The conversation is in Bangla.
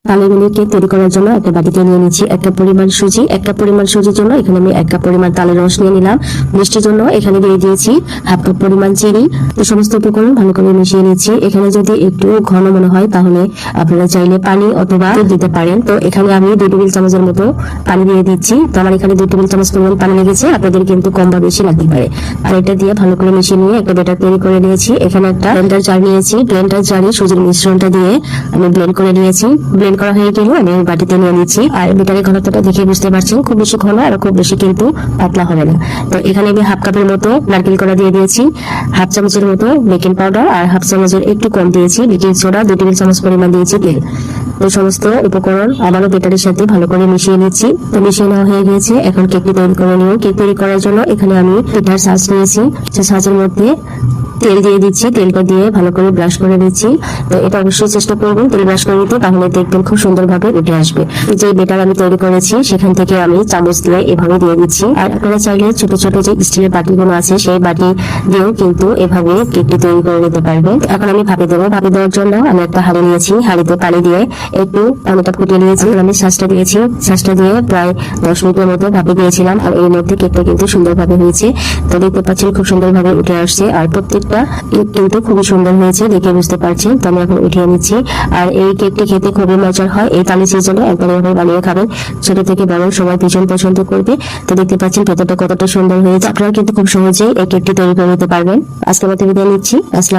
তালেগুলি কেক তৈরি করার জন্য একটা বাটিতে নিয়ে নিচ্ছি এক কাপ পরিমাণ সুজি। এক কাপ পরিমাণ সুজির জন্য এখানে আমি এক কাপ পরিমাণ তালের রস নিয়ে নিলাম। মিষ্টির জন্য এখানে দিয়ে দিয়েছি হাফ কাপ পরিমাণ চিনি। তো সমস্ত উপকরণ ভালো করে মিশিয়ে নিচ্ছি। এখানে যদি একটু ঘন মনে হয় তাহলে আপনারা চাইলে পানি অথবা দুধ দিতে পারেন। তো এখানে আমি 2 টেবিল চামচের মতো পানি দিয়ে দিচ্ছি। তো আমার এখানে 2 টেবিল চামচ পরিমাণ পানি লেগেছে, আপনাদের কিন্তু কম বা বেশি লাগতে পারে। আর এটা দিয়ে ভালো করে মিশিয়ে নিয়ে একটা ব্যাটার তৈরি করে নিয়েছি। এখানে একটা ব্লেন্ডার জার নিয়েছি। ব্লেন্ডার জারে সুজির মিশ্রণটা দিয়ে আমি ব্লেন্ড করে নিয়েছি। ব্লেন্ড করা হয়ে গেলে আমি বাটিতে নিয়ে নিচ্ছি। আর ব্যাটারের ঘনত্বটা দেখে বুঝতে পারছেন, খুব বেশি ঘন আর খুব বেশি কিন্তু পাতলা হবে না। তো এখানে আমি হাফ কাপের মতো নারকেল কড়া দিয়ে দিয়েছি, হাফ চামচের মতো বেকিং পাউডার আর হাফ চামচের একটু কম দিয়েছি বেকিং সোডা, 2 টেবিল চামচ পরিমাণ দিয়েছি তেল। তো সমস্ত উপকরণ আবারও ব্যাটারের সাথে ভালো করে মিশিয়ে নিচ্ছি। তো মিশিয়ে নেওয়া হয়ে গেছে। এখন কেকটি তৈরি করে নিব। কেক তৈরি করার জন্য এখানে আমি পিঠার সাজ নিয়েছি। সেই সাজের মধ্যে তেল দিয়ে দিচ্ছি। তেলটা দিয়ে ভালো করে ব্রাশ করে দিচ্ছি। তো এটা অবশ্যই চেষ্টা করবেন তেল ব্রাশ করে দিতে, তাহলে দেখবেন খুব সুন্দরভাবে উঠে আসবে। যে বেটার আমি তৈরি করেছি সেখান থেকে আমি চামচ দিয়ে এভাবে দিয়ে দিচ্ছি। আর আপনারা চাইলে ছোট ছোট যে স্টিলের বাটিগুলো আছে সেই বাটি দিয়েও কিন্তু এভাবে কেকটি তৈরি করে নিতে পারবেন। এখন আমি ভাপে দেবো। ভাপে দেওয়ার জন্য আমি একটা হাঁড়ি নিয়েছি। হাঁড়িতে পানি দিয়ে একটু পানিটা ফুটিয়ে নিয়েছি। আমি শ্বাসটা দিয়েছি। শ্বাসটা দিয়ে প্রায় 10 মিনিটের মতো ভাপে দিয়েছিলাম। আর এর মধ্যে কেকটা কিন্তু সুন্দরভাবে হয়েছে। তো দেখতে পাচ্ছেন খুব সুন্দরভাবে উঠে আসছে। আর প্রত্যেকটা কেক কিন্তু খুবই সুন্দর হয়েছে, দেখে বুঝতে পারছেন। তো আমি এখন উঠিয়ে নিচ্ছি। আর এই কেকটি খেতে খুবই মজার হয়। এই তালের সিজনে একবার এভাবে বানিয়ে খাবেন, ছোট থেকে বড় সবাই ভীষণ পছন্দ করবে। তো দেখতে পাচ্ছেন ভেতরটা কতটা সুন্দর হয়েছে। আপনারা কিন্তু খুব সহজেই এই কেকটি তৈরি করে নিতে পারবেন। আজকের মতো বিদায় নিচ্ছি। আসসালাম।